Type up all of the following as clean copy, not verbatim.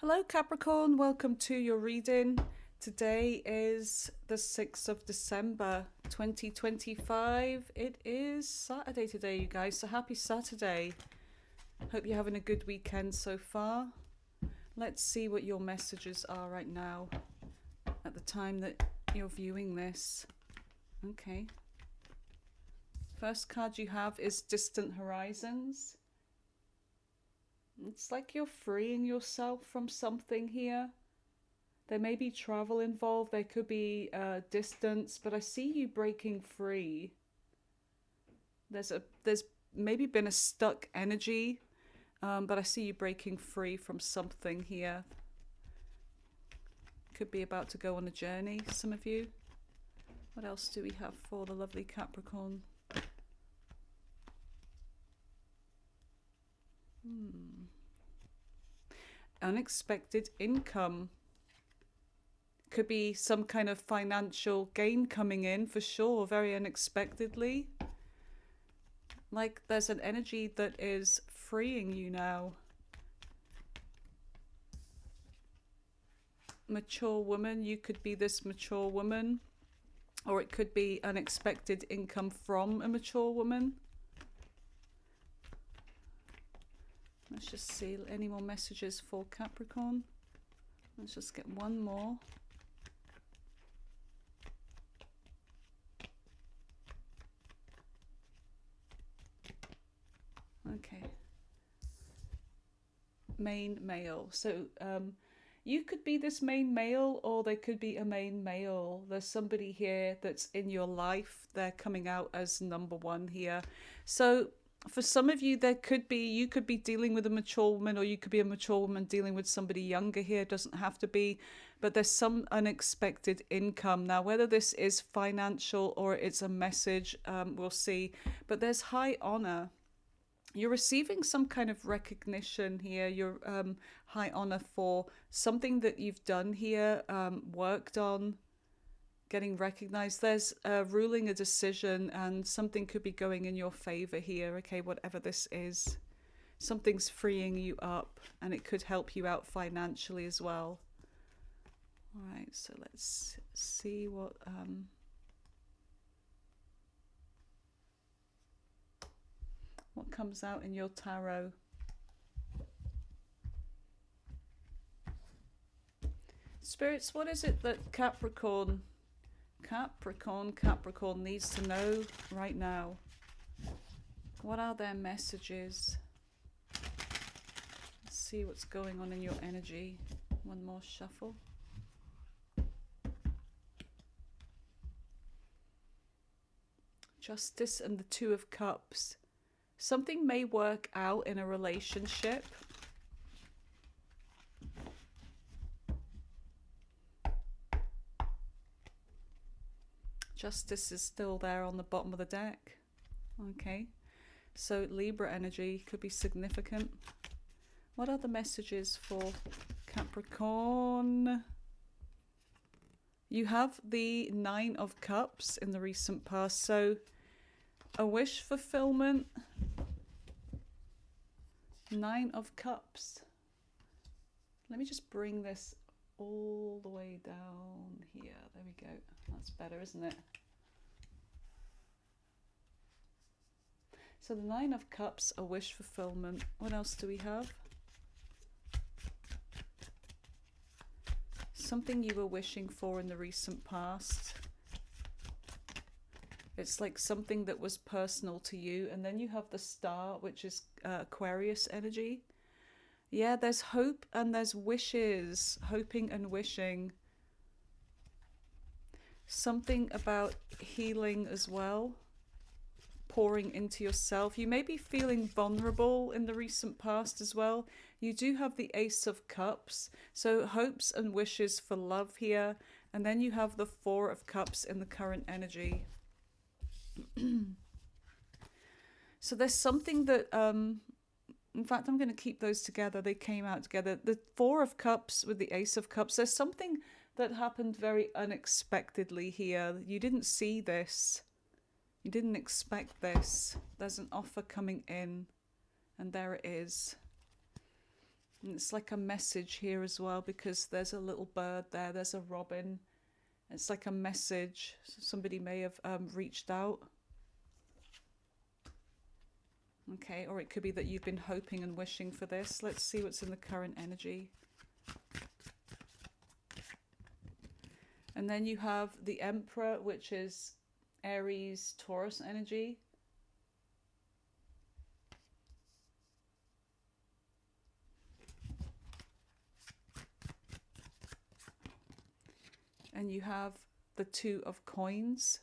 Hello, Capricorn. Welcome to your reading. Today is the 6th of December 2025. It is Saturday today, you guys. So happy Saturday. Hope you're having a good weekend so far. Let's see what your messages are right now at the time that you're viewing this. Okay. First card you have is Distant Horizons. It's like you're freeing yourself from something here. There may be travel involved, there could be distance, but I see you breaking free. There's maybe been a stuck energy, but I see you breaking free from something here. Could be about to go on a journey, some of you. What else do we have for the lovely Capricorn? Unexpected income. Could be some kind of financial gain coming in for sure, very unexpectedly. Like there's an energy that is freeing you now. Mature woman, you could be this mature woman, or it could be unexpected income from a mature woman. Let's just see any more messages for Capricorn. Let's just get one more. Okay. Main male. So you could be this main male, or there could be a main male. There's somebody here that's in your life. They're coming out as number one here. So for some of you, you could be dealing with a mature woman, or you could be a mature woman dealing with somebody younger here. It doesn't have to be, but there's some unexpected income. Now, whether this is financial or it's a message, we'll see. But there's high honor. You're receiving some kind of recognition here. You're high honor for something that you've done here, worked on, getting recognized. There's ruling a decision, and something could be going in your favor here. Okay, whatever this is, something's freeing you up, and it could help you out financially as well. All right, so let's see what comes out in your tarot. Spirits, what is it that Capricorn needs to know right now? What are their messages? Let's see what's going on in your energy. One more shuffle. Justice and the Two of Cups. Something may work out in a relationship. Justice is still there on the bottom of the deck. Okay, so Libra energy could be significant. What are the messages for Capricorn? You have the Nine of Cups in the recent past, so a wish fulfillment. Nine of Cups. Let me just bring this all the way down here. There we go. That's better, isn't it? So the Nine of Cups, a wish fulfillment. What else do we have? Something you were wishing for in the recent past. It's like something that was personal to you. And then you have the Star, which is Aquarius energy. Yeah, there's hope and there's wishes. Hoping and wishing. Something about healing as well. Pouring into yourself. You may be feeling vulnerable in the recent past as well. You do have the Ace of Cups. So hopes and wishes for love here. And then you have the Four of Cups in the current energy. So there's something that in fact, I'm going to keep those together. They came out together. The Four of Cups with the Ace of Cups. There's something that happened very unexpectedly here. You didn't see this. You didn't expect this. There's an offer coming in, and there it is. And it's like a message here as well, because there's a little bird there, there's a robin. It's like a message. Somebody may have reached out. Okay, or it could be that you've been hoping and wishing for this. Let's see what's in the current energy. And then you have the Emperor, which is Aries, Taurus energy. And you have the Two of Coins.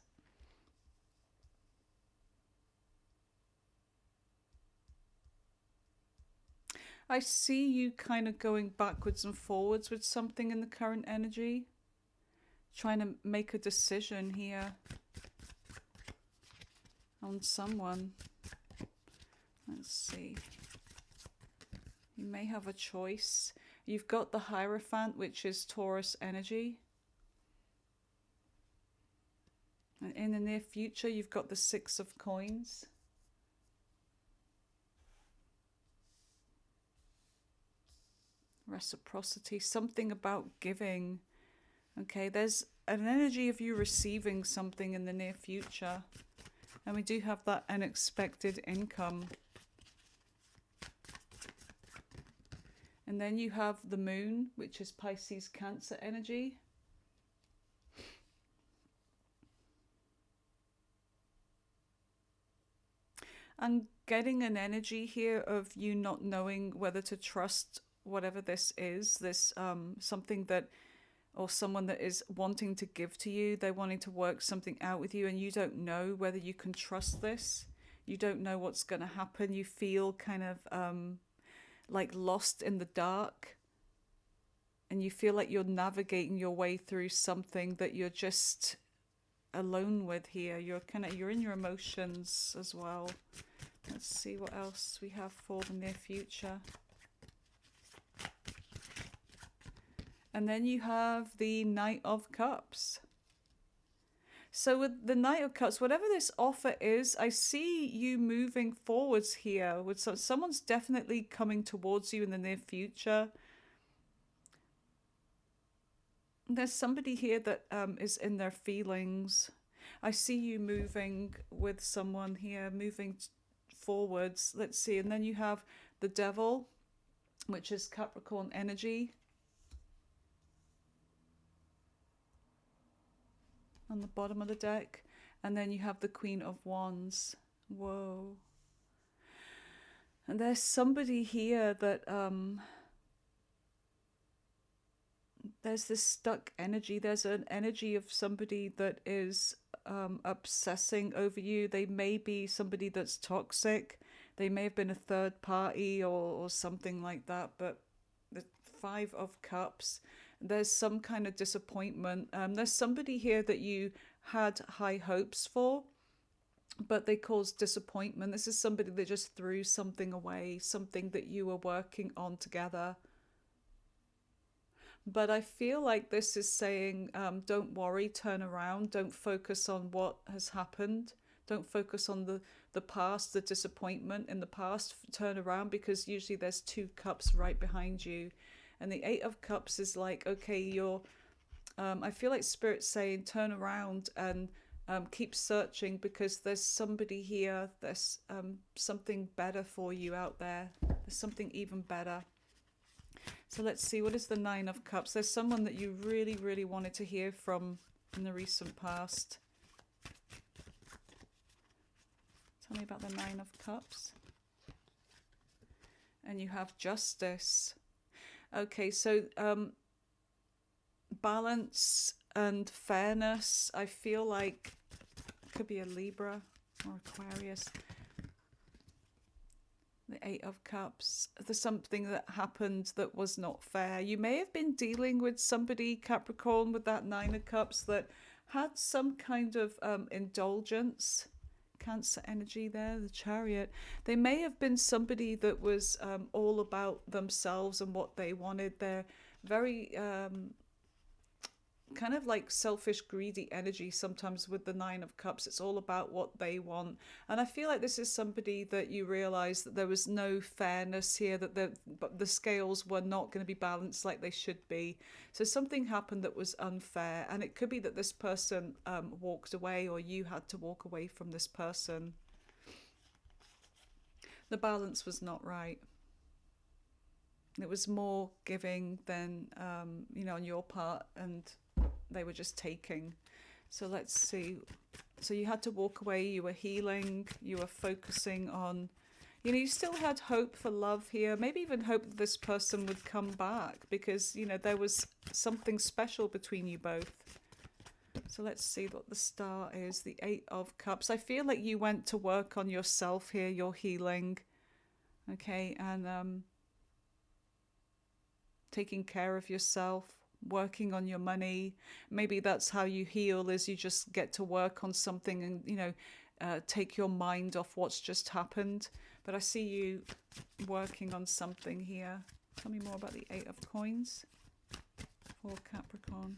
I see you kind of going backwards and forwards with something in the current energy. Trying to make a decision here on someone. Let's see. You may have a choice. You've got the Hierophant, which is Taurus energy. And in the near future, you've got the Six of Coins. Reciprocity, something about giving. Okay, there's an energy of you receiving something in the near future. And we do have that unexpected income. And then you have the Moon, which is Pisces, Cancer energy. And getting an energy here of you not knowing whether to trust whatever this is, this something that, or someone that is wanting to give to you, they're wanting to work something out with you, and you don't know whether you can trust this. You don't know what's going to happen. You feel kind of like lost in the dark, and you feel like you're navigating your way through something that you're just alone with here. You're in your emotions as well. Let's see what else we have for the near future. And then you have the Knight of Cups. So with the Knight of Cups, whatever this offer is, I see you moving forwards here. With someone's definitely coming towards you in the near future. There's somebody here that is in their feelings. I see you moving with someone here, moving forwards. Let's see. And then you have the Devil, which is Capricorn energy. On the bottom of the deck. And then you have the Queen of Wands. Whoa. And there's somebody here that there's this stuck energy. There's an energy of somebody that is obsessing over you. They may be somebody that's toxic. They may have been a third party or something like that. But the Five of Cups, there's some kind of disappointment. There's somebody here that you had high hopes for, but they caused disappointment. This is somebody that just threw something away, something that you were working on together. But I feel like this is saying, don't worry, turn around, don't focus on what has happened. Don't focus on the past, the disappointment in the past. Turn around, because usually there's two cups right behind you. And the Eight of Cups is like, okay, you're, I feel like Spirit's saying, turn around and keep searching, because there's somebody here, there's something better for you out there. There's something even better. So let's see, what is the Nine of Cups? There's someone that you really, really wanted to hear from in the recent past. Tell me about the Nine of Cups. And you have Justice. Okay, so balance and fairness, I feel like it could be a Libra or Aquarius. The Eight of Cups. There's something that happened that was not fair. You may have been dealing with somebody, Capricorn, with that Nine of Cups that had some kind of indulgence. Cancer energy there, the Chariot. They may have been somebody that was all about themselves and what they wanted. They're very kind of like selfish, greedy energy sometimes with the Nine of Cups. It's all about what they want. And I feel like this is somebody that you realize that there was no fairness here, that the scales were not going to be balanced like they should be. So something happened that was unfair. And it could be that this person walked away, or you had to walk away from this person. The balance was not right. It was more giving than, on your part, and they were just taking. So let's see. So you had to walk away, you were healing, you were focusing on, you still had hope for love here, maybe even hope that this person would come back because, there was something special between you both. So let's see what the star is, the Eight of Cups. I feel like you went to work on yourself here, your healing. Okay, and taking care of yourself, working on your money. Maybe that's how you heal, is you just get to work on something and, take your mind off what's just happened. But I see you working on something here. Tell me more about the Eight of Coins for Capricorn.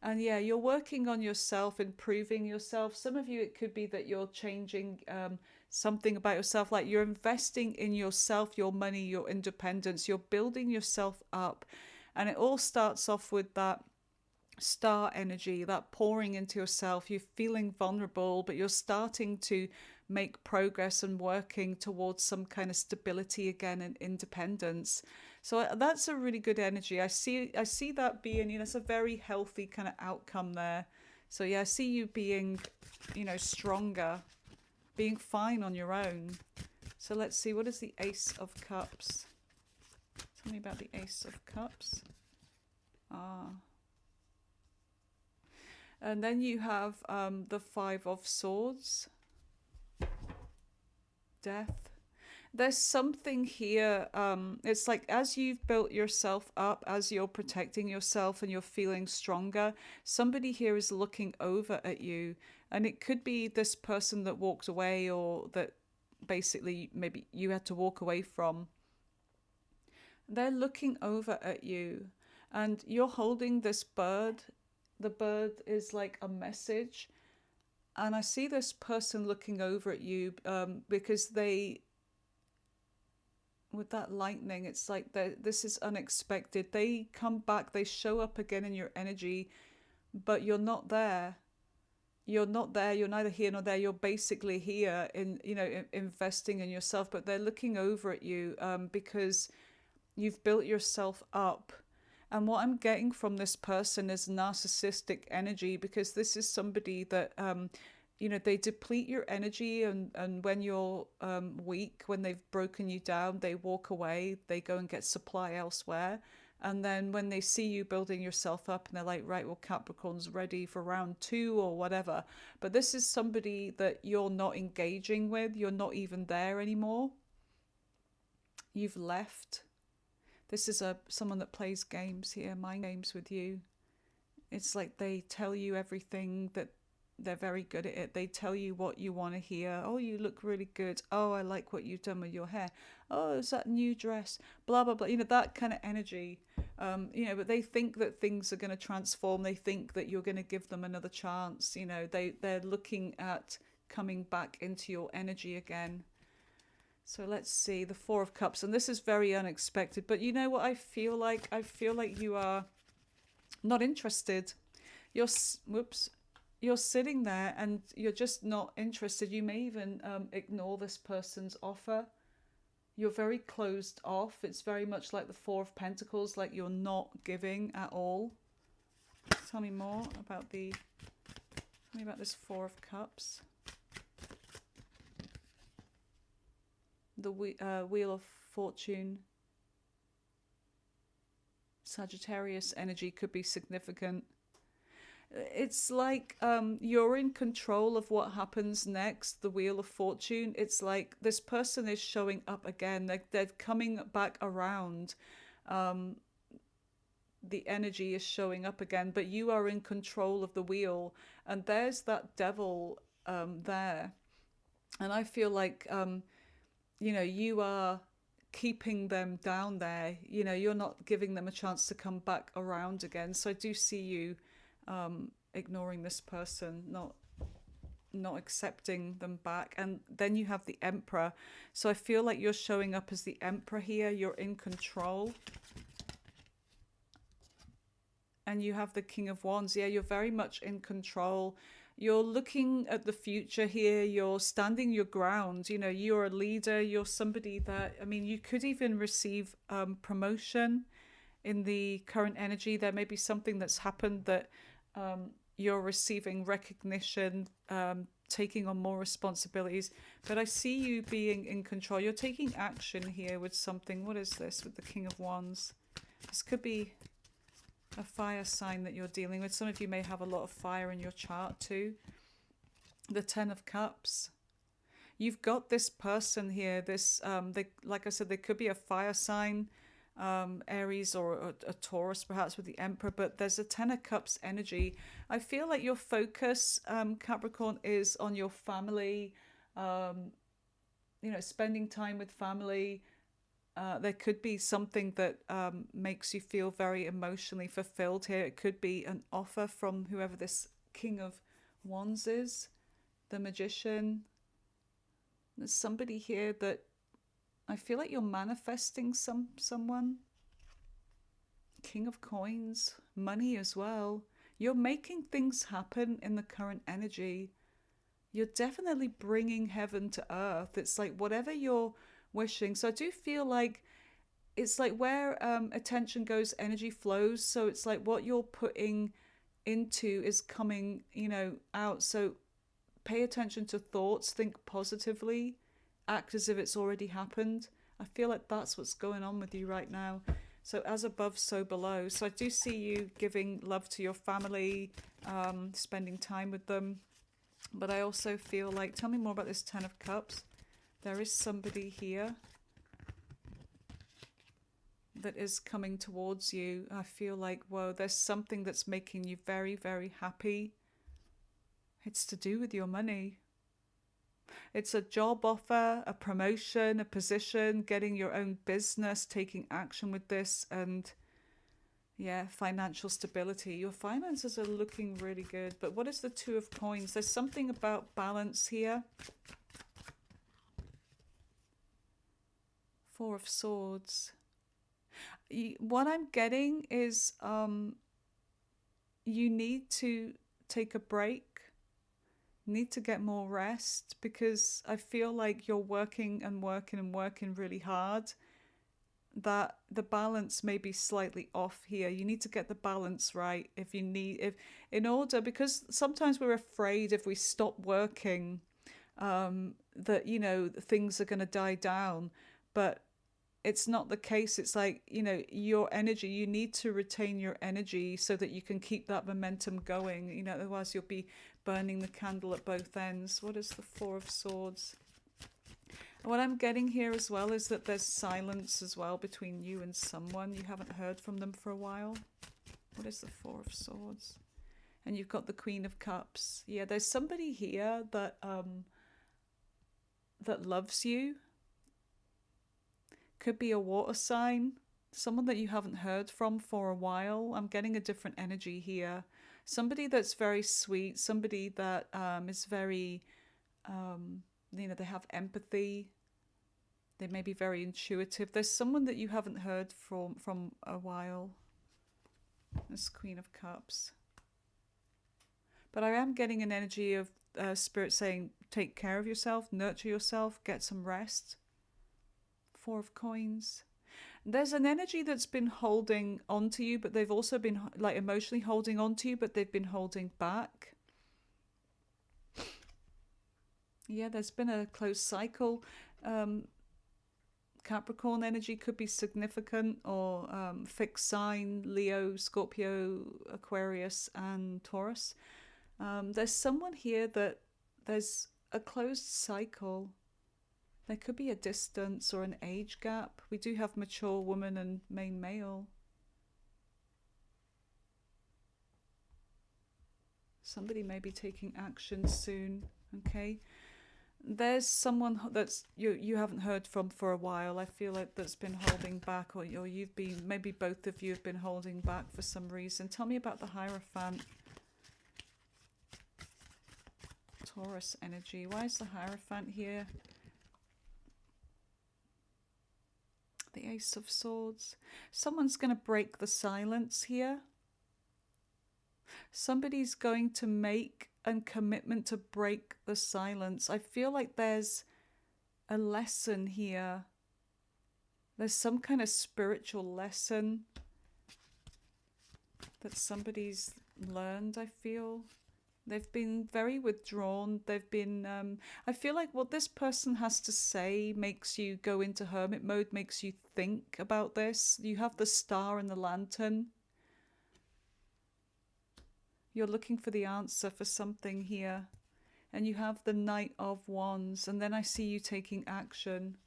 And yeah, you're working on yourself, improving yourself. Some of you, it could be that you're changing something about yourself, like you're investing in yourself, your money, your independence. You're building yourself up. And it all starts off with that star energy, that pouring into yourself. You're feeling vulnerable, but you're starting to make progress and working towards some kind of stability again and independence. So that's a really good energy. I see that being, it's a very healthy kind of outcome there. So yeah, I see you being, stronger, being fine on your own. So let's see, what is the Ace of Cups? Tell me about the Ace of Cups. And then you have the Five of Swords. Death. There's something here. It's like as you've built yourself up, as you're protecting yourself and you're feeling stronger, somebody here is looking over at you. And it could be this person that walked away, or that basically maybe you had to walk away from. They're looking over at you and you're holding this bird. The bird is like a message. And I see this person looking over at you because they, with that lightning, it's like this is unexpected. They come back, they show up again in your energy, but you're not there. You're not there. You're neither here nor there. You're basically here in, investing in yourself, but they're looking over at you because you've built yourself up. And what I'm getting from this person is narcissistic energy, because this is somebody that, they deplete your energy, and when you're weak, when they've broken you down, they walk away, they go and get supply elsewhere. And then when they see you building yourself up, and they're like, right, well, Capricorn's ready for round 2 or whatever. But this is somebody that you're not engaging with. You're not even there anymore. You've left. This is someone that plays games here, mind games with you. It's like they tell you everything, that they're very good at it. They tell you what you want to hear. Oh, you look really good. Oh, I like what you've done with your hair. Oh, is that new dress? Blah, blah, blah. That kind of energy. But they think that things are going to transform. They think that you're going to give them another chance. They're looking at coming back into your energy again. So let's see, the Four of Cups. And this is very unexpected. But you know what I feel like? I feel like you are not interested. You're sitting there and you're just not interested. You may even ignore this person's offer. You're very closed off. It's very much like the Four of Pentacles, like you're not giving at all. Tell me more about this Four of Cups. The Wheel of Fortune. Sagittarius energy could be significant. It's like you're in control of what happens next, the Wheel of Fortune. It's like this person is showing up again. They're coming back around. The energy is showing up again, but you are in control of the wheel. And there's that devil there. And I feel like, you are keeping them down there. You know, you're not giving them a chance to come back around again. So I do see you ignoring this person, not accepting them back. And then you have the Emperor. So I feel like you're showing up as the Emperor here. You're in control. And you have the King of Wands. Yeah, you're very much in control. You're looking at the future here. You're standing your ground. You know, you're a leader. You're somebody that, I mean, you could even receive promotion in the current energy. There may be something that's happened that you're receiving recognition, taking on more responsibilities. But I see you being in control. You're taking action here with something. What is this with the King of Wands? This could be a fire sign that you're dealing with. Some of you may have a lot of fire in your chart too. The Ten of Cups. You've got this person here. This, like I said, there could be a fire sign, Aries or a Taurus perhaps with the Emperor, but there's a Ten of Cups energy. I feel like your focus, Capricorn, is on your family, you know, spending time with family. There could be something that makes you feel very emotionally fulfilled here. It could be an offer from whoever this King of Wands is, the Magician. There's somebody here that I feel like you're manifesting someone. King of Coins, money as well. You're making things happen in the current energy. You're definitely bringing heaven to earth. It's like whatever you're wishing. So I do feel like it's like where attention goes, energy flows. So it's like what you're putting into is coming, you know, out. So pay attention to thoughts, think positively, act as if it's already happened. I feel like that's what's going on with you right now. So as above, so below. So I do see you giving love to your family, spending time with them. But I also feel like, tell me more about this Ten of Cups. There is somebody here that is coming towards you. I feel like, whoa, there's something that's making you very, very happy. It's to do with your money. It's a job offer, a promotion, a position, getting your own business, taking action with this, and yeah, financial stability. Your finances are looking really good. But what is the Two of Coins? There's something about balance here. Four of Swords. What I'm getting is you need to take a break, need to get more rest, because I feel like you're working and working and working really hard, that the balance may be slightly off here. You need to get the balance right if in order, because sometimes we're afraid if we stop working that, you know, things are going to die down, but it's not the case. It's like, you know, your energy, you need to retain your energy so that you can keep that momentum going, you know, otherwise you'll be burning the candle at both ends. What is the Four of Swords? What I'm getting here as well is that there's silence as well between you and someone. You haven't heard from them for a while. What is the Four of Swords? And you've got the Queen of Cups. Yeah, there's somebody here that that loves you. Could be a water sign, someone that you haven't heard from for a while. I'm getting a different energy here. Somebody that's very sweet, somebody that is very, you know, they have empathy. They may be very intuitive. There's someone that you haven't heard from a while. This Queen of Cups. But I am getting an energy of Spirit saying, take care of yourself, nurture yourself, get some rest. Four of Coins. There's an energy that's been holding on to you, but they've also been like emotionally holding on to you, but they've been holding back. Yeah, there's been a close cycle. Capricorn energy could be significant, or fixed sign, Leo, Scorpio, Aquarius, and Taurus. There's someone here that there's a closed cycle. There could be a distance or an age gap. We do have mature woman and main male. Somebody may be taking action soon, okay? There's someone that's you haven't heard from for a while. I feel like that's been holding back, or you've been, maybe both of you have been holding back for some reason. Tell me about the Hierophant. Taurus energy. Why is the Hierophant here? The Ace of Swords. Someone's going to break the silence here. Somebody's going to make a commitment to break the silence. I feel like there's a lesson here. There's some kind of spiritual lesson that somebody's learned, I feel. They've been very withdrawn. They've been, I feel like what this person has to say makes you go into hermit mode, makes you think about this. You have the star and the lantern. You're looking for the answer for something here. And you have the Knight of Wands. And then I see you taking action.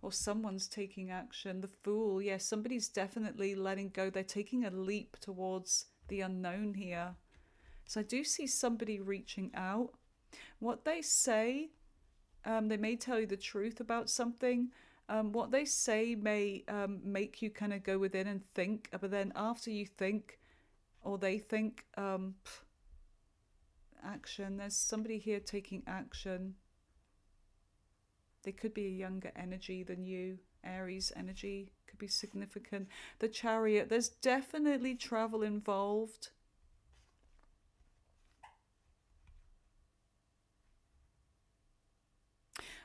Or someone's taking action. The Fool. Yeah, somebody's definitely letting go. They're taking a leap towards the unknown here. So I do see somebody reaching out. What they say, they may tell you the truth about something. What they say may make you kind of go within and think. But then after you think, or they think, action. There's somebody here taking action. They could be a younger energy than you. Aries energy could be significant. The Chariot. There's definitely travel involved.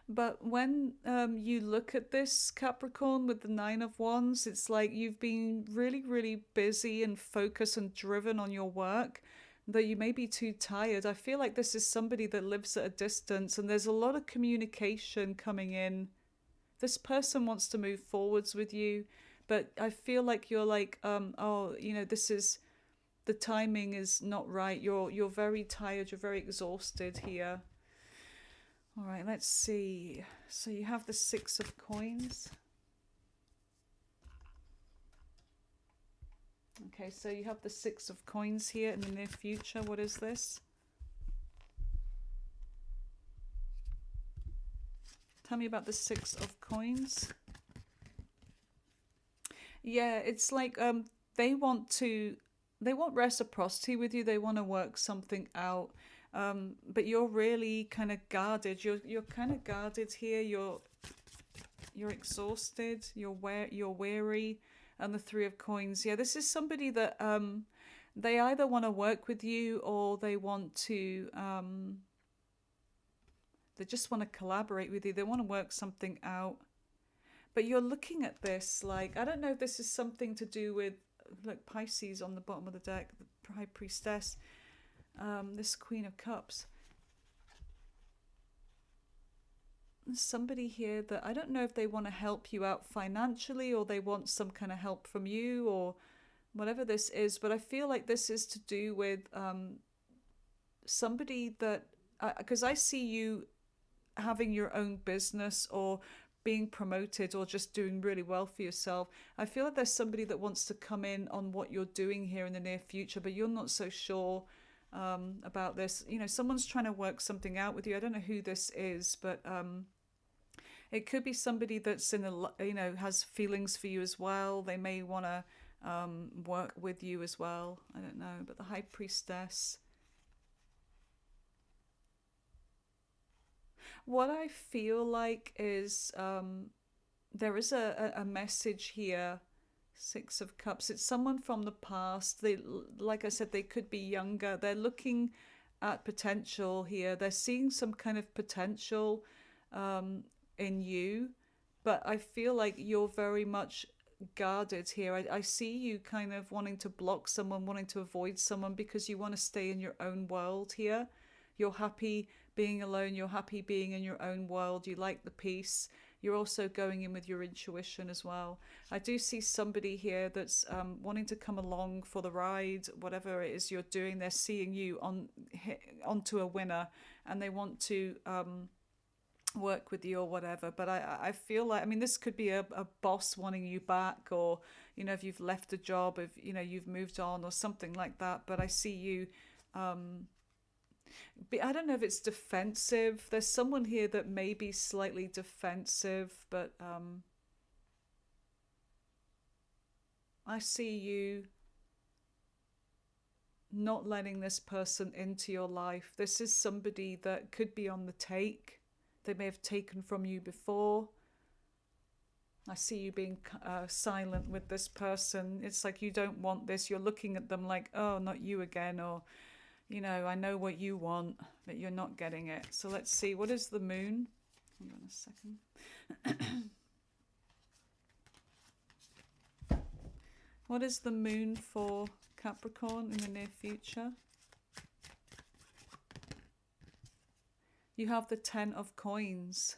But when you look at this, Capricorn, with the Nine of Wands, it's like you've been really, really busy and focused and driven on your work, that you may be too tired. I feel like this is somebody that lives at a distance, and there's a lot of communication coming in. This person wants to move forwards with you, but I feel like you're like, oh, this is, the timing is not right. You're very tired. You're very exhausted here. All right, let's see. So you have the Six of Coins. Okay, so you have the Six of Coins here in the near future. What is this? Tell me about the Six of Coins. Yeah, it's like they want reciprocity with you. They want to work something out. But you're really kind of guarded. You're kind of guarded here. You're exhausted. You're weary. And the Three of Coins. Yeah, this is somebody that they either want to work with you, or they want to they just want to collaborate with you. They want to work something out. But you're looking at this like, I don't know if this is something to do with, like, Pisces on the bottom of the deck, the High Priestess. This Queen of Cups. There's somebody here that I don't know if they want to help you out financially, or they want some kind of help from you, or whatever this is. But I feel like this is to do with somebody that, because I see you having your own business, or being promoted, or just doing really well for yourself. I feel like there's somebody that wants to come in on what you're doing here in the near future, but you're not so sure about this. Someone's trying to work something out with you. I don't know who this is, but it could be somebody that's has feelings for you as well. They may want to work with you as well. I don't know. But the High Priestess. What I feel like is there is a message here. Six of Cups. It's someone from the past. They, like I said, they could be younger. They're looking at potential here. They're seeing some kind of potential in you, but I feel like you're very much guarded here. I see you kind of wanting to block someone, wanting to avoid someone, because you want to stay in your own world here. You're happy being alone. You're happy being in your own world. You like the peace. You're also going in with your intuition as well. I do see somebody here that's wanting to come along for the ride, whatever it is you're doing. They're seeing you onto a winner, and they want to work with you or whatever. But I feel like, I mean, this could be a boss wanting you back, or if you've left a job, if you've moved on or something like that. But I see you I don't know if it's defensive. There's someone here that may be slightly defensive, but I see you not letting this person into your life. This is somebody that could be on the take. They may have taken from you before. I see you being silent with this person. It's like you don't want this. You're looking at them like, oh, not you again, or, you know, I know what you want, but you're not getting it. So let's see. What is the moon? Hold on a second. What is the moon for Capricorn in the near future? You have the 10 of coins.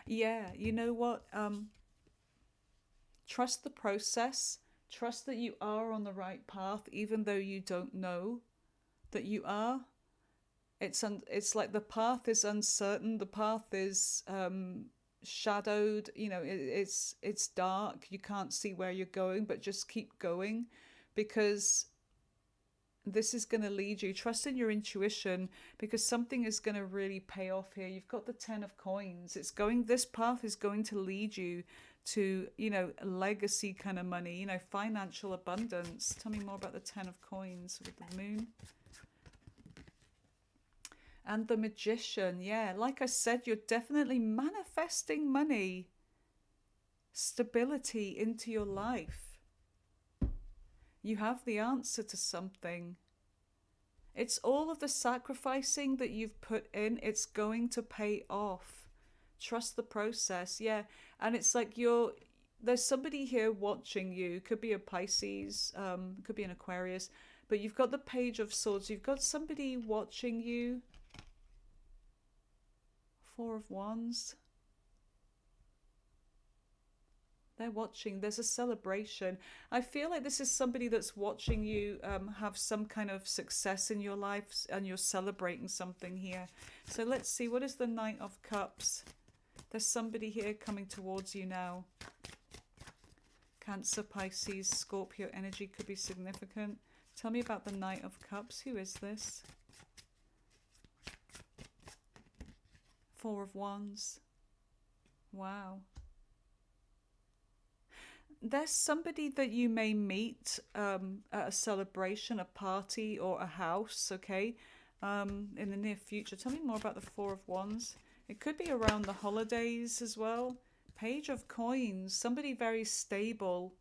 Yeah, you know what? Trust the process. Trust that you are on the right path, even though you don't know that you are. It's like the path is uncertain. The path is shadowed. You know, it's dark. You can't see where you're going, but just keep going, because this is going to lead you. Trust in your intuition, because something is going to really pay off here. You've got the 10 of coins. This path is going to lead you to, you know, legacy kind of money, you know, financial abundance. Tell me more about the 10 of coins with the moon. And the Magician. Yeah, like I said, you're definitely manifesting money, stability into your life. You have the answer to something. It's all of the sacrificing that you've put in. It's going to pay off. Trust the process. Yeah. And it's like there's somebody here watching you. Could be a Pisces, could be an Aquarius, but you've got the Page of Swords. You've got somebody watching you. 4 of Wands. They're watching. There's a celebration. I feel like this is somebody that's watching you have some kind of success in your life, and you're celebrating something here. So let's see. What is the Knight of Cups? There's somebody here coming towards you now. Cancer, Pisces, Scorpio energy could be significant. Tell me about the Knight of Cups. Who is this? 4 of Wands. Wow. There's somebody that you may meet at a celebration, a party, or a house, okay, in the near future. Tell me more about the 4 of Wands. It could be around the holidays as well. Page of Coins, somebody very stable.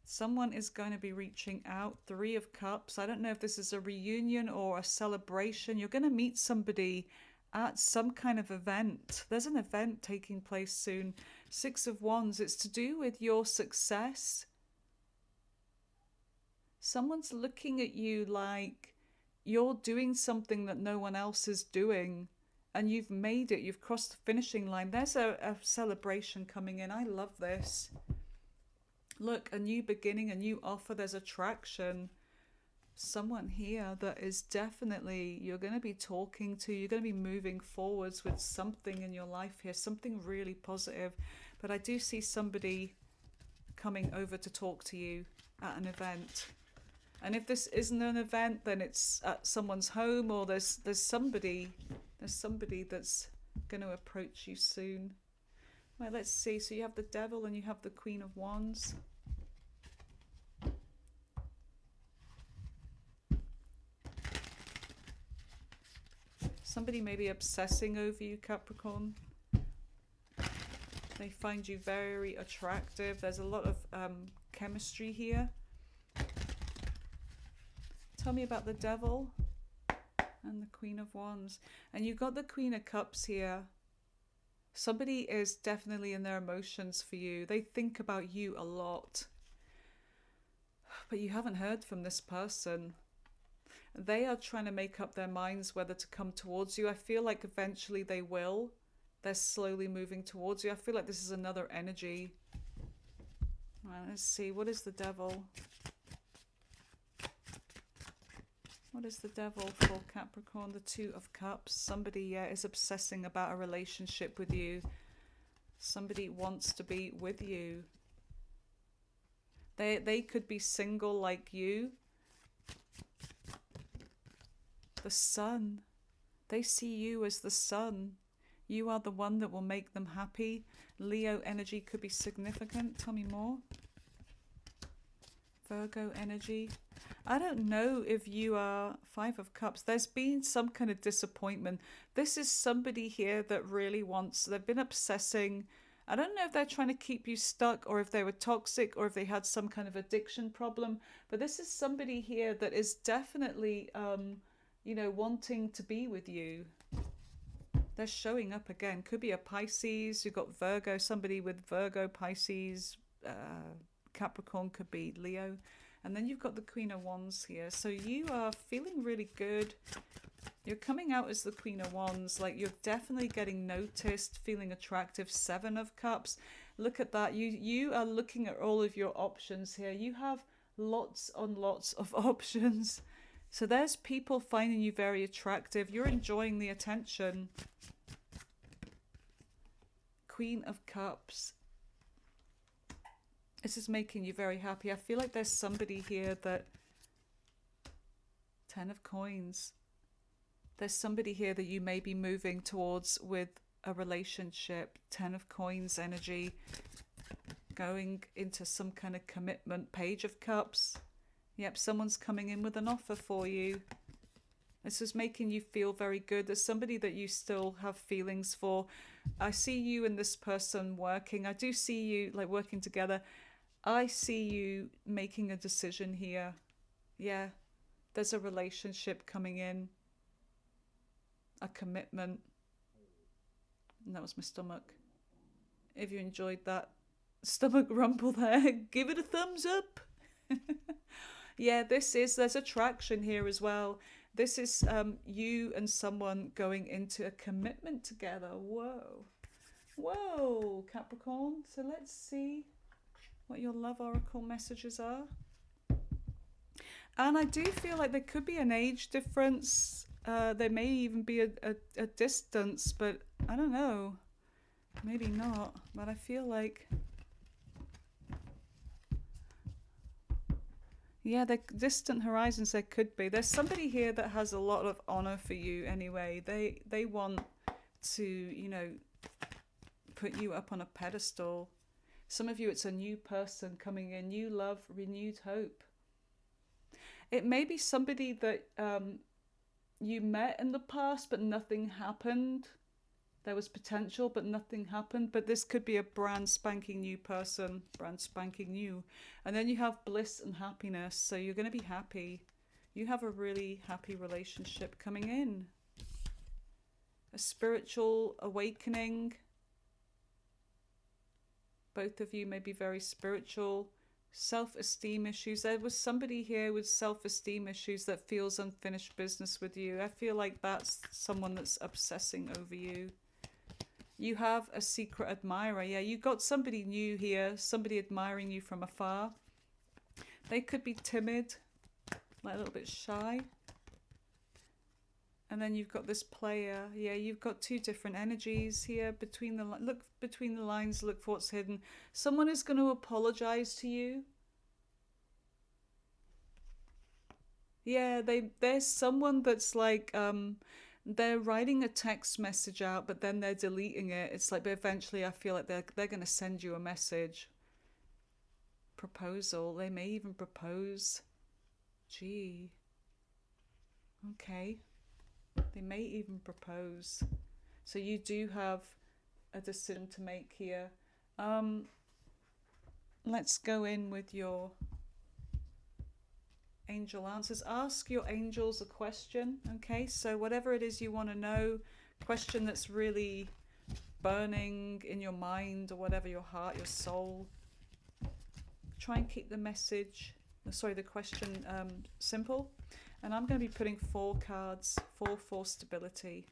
Someone is going to be reaching out. 3 of Cups. I don't know if this is a reunion or a celebration. You're going to meet somebody at some kind of event. There's an event taking place soon. 6 of Wands, it's to do with your success. Someone's looking at you like you're doing something that no one else is doing, and you've made it. You've crossed the finishing line. There's a celebration coming in. I love this. Look, a new beginning, a new offer. There's attraction. Someone here that is definitely you're going to be talking to. You're going to be moving forwards with something in your life here, something really positive. But I do see somebody coming over to talk to you at an event. And if this isn't an event, then it's at someone's home, or there's somebody that's going to approach you soon. Well, let's see. So you have the Devil and you have the Queen of Wands. Somebody may be obsessing over you, Capricorn. They find you very attractive. There's a lot of chemistry here. Tell me about the Devil and the Queen of Wands. And you've got the Queen of Cups here. Somebody is definitely in their emotions for you. They think about you a lot. But you haven't heard from this person. They are trying to make up their minds whether to come towards you. I feel like eventually they will. They're slowly moving towards you. I feel like this is another energy. Right, let's see. What is the Devil? What is the Devil for Capricorn? The 2 of Cups. Somebody is obsessing about a relationship with you. Somebody wants to be with you. They could be single like you. The sun. They see you as the sun. You are the one that will make them happy. Leo energy could be significant. Tell me more. Virgo energy. I don't know if you are Five of Cups. There's been some kind of disappointment. This is somebody here that really wants, they've been obsessing. I don't know if they're trying to keep you stuck or if they were toxic or if they had some kind of addiction problem. But this is somebody here that is definitely, wanting to be with you. They're showing up again. Could be a Pisces. You've got Virgo, somebody with Virgo, Pisces, Capricorn, could be Leo. And then you've got the Queen of Wands here. So you are feeling really good. You're coming out as the Queen of Wands. Like, you're definitely getting noticed, feeling attractive. Seven of Cups. Look at that. You are looking at all of your options here. You have lots and lots of options. So there's people finding you very attractive. You're enjoying the attention. Queen of Cups. This is making you very happy. I feel like there's somebody here that... Ten of Coins. There's somebody here that you may be moving towards with a relationship. Ten of Coins energy. Going into some kind of commitment. Page of Cups. Yep, someone's coming in with an offer for you. This is making you feel very good. There's somebody that you still have feelings for. I see you and this person working. I do see you like working together. I see you making a decision here. Yeah, there's a relationship coming in. A commitment. And that was my stomach. If you enjoyed that stomach rumble there, give it a thumbs up. Yeah, there's attraction here as well. This is you and someone going into a commitment together. Whoa. Whoa, Capricorn. So let's see what your love oracle messages are. And I do feel like there could be an age difference. There may even be a distance, but I don't know. Maybe not. But I feel like... Yeah, the distant horizons there could be. There's somebody here that has a lot of honor for you anyway. They want to, put you up on a pedestal. Some of you, it's a new person coming in. New love, renewed hope. It may be somebody that you met in the past, but nothing happened. There was potential, but nothing happened. But this could be a brand spanking new person, brand spanking new. And then you have bliss and happiness. So you're going to be happy. You have a really happy relationship coming in. A spiritual awakening. Both of you may be very spiritual. Self-esteem issues. There was somebody here with self-esteem issues that feels unfinished business with you. I feel like that's someone that's obsessing over you. You have a secret admirer. Yeah, you got somebody new here, somebody admiring you from afar. They could be timid, like a little bit shy. And then you've got this player. Yeah, you've got two different energies here. Look between the lines, look for what's hidden. Someone is going to apologize to you. Yeah, there's someone that's like... they're writing a text message out, but then they're deleting it. It's like, but eventually I feel like they're going to send you a message. Proposal. They may even propose. Gee. Okay. They may even propose. So you do have a decision to make here. Let's go in with your angel answers. Ask your angels a question. Okay, so whatever it is you want to know, question that's really burning in your mind or whatever, your heart, your soul. Try and keep the question simple. And I'm going to be putting 4 cards for stability.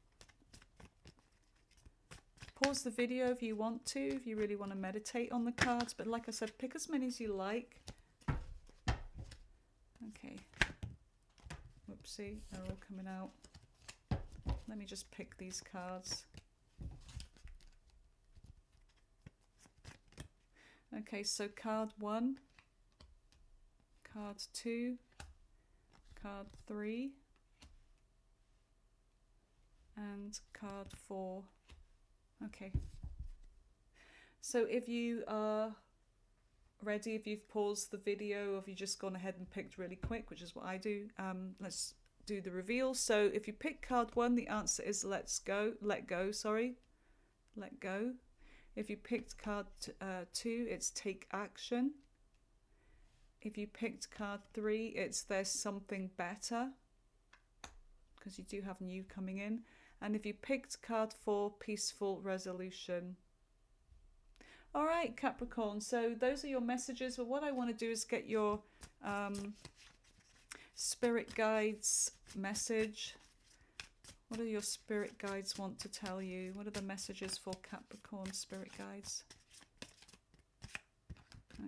Pause the video if you want to, if you really want to meditate on the cards. But like I said, pick as many as you like. Okay. Whoopsie, they're all coming out. Let me just pick these cards. Okay, so card 1, card 2, card 3, and card 4. Okay. So if you are ready, if you've paused the video, or if you've just gone ahead and picked really quick, which is what I do, let's do the reveal. So if you pick card 1, the answer is let go. Let go. If you picked card 2, it's take action. If you picked card 3, it's there's something better, because you do have new coming in. And if you picked card 4, peaceful resolution. All right, Capricorn, so those are your messages. But what I want to do is get your spirit guides message. What do your spirit guides want to tell you? What are the messages for Capricorn spirit guides?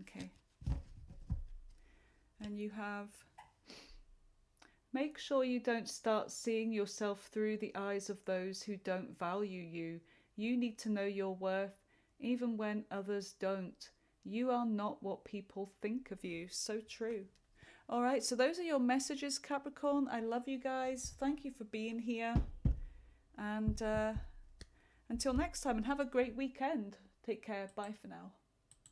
Okay. And you have, make sure you don't start seeing yourself through the eyes of those who don't value you. You need to know your worth, even when others don't. You are not what people think of you. So true. All right, so those are your messages, Capricorn. I love you guys. Thank you for being here. And until next time, and have a great weekend. Take care. Bye for now.